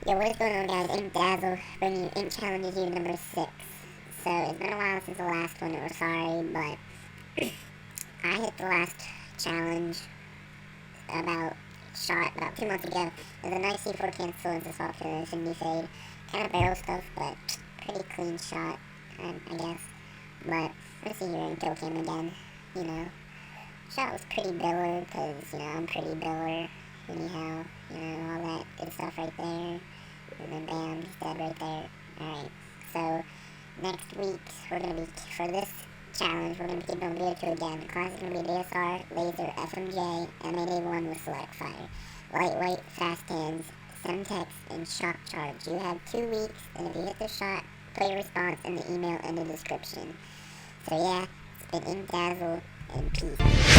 Yo, what is going on, guys? Ink Dazzle, bringing you Ink Challenge Review number 6. So, it's been a while since the last one, we're sorry, but I hit the last challenge about 2 months ago. It was a nice C4 cancel into soft finish and fade. Kind of barrel stuff, but pretty clean shot, I guess. But, let's see here in kill cam again, you know. Shot was pretty biller, because, I'm pretty biller, anyhow, all that good stuff right there. And then bam, he's dead right there. Alright, so next week, for this challenge, we're going to be keeping on Video 2 again. The class is going to be DSR, Laser, FMJ, MAD1 with Select Fire. Lightweight, Fast Hands, Semtex, and Shock Charge. You have 2 weeks, and if you hit the shot, put your response in the email in the description. So yeah, it's been Ink Dazzle, and peace.